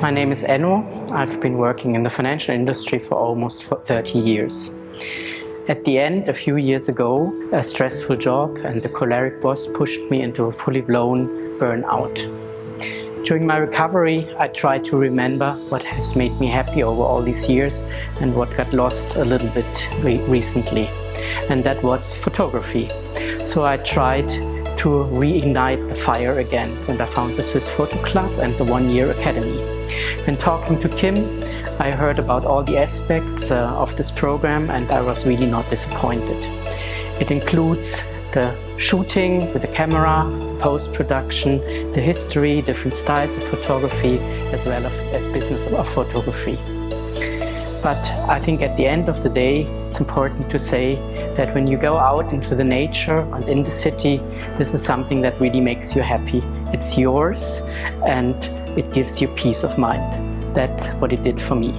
My name is Enno. I've been working in the financial industry for almost 30 years. At the end, a few years ago, a stressful job and the choleric boss pushed me into a fully blown burnout. During my recovery, I tried to remember what has made me happy over all these years and what got lost a little bit recently. And that was photography. So I tried to reignite the fire again, and I found the Swiss Photo Club and the 1-year academy. When talking to Kim, I heard about all the aspects of this program, and I was really not disappointed. It includes the shooting with the camera, post-production, the history, different styles of photography, as well as business of photography. But I think at the end of the day, it's important to say that when you go out into the nature and in the city, this is something that really makes you happy. It's yours and it gives you peace of mind. That's what it did for me.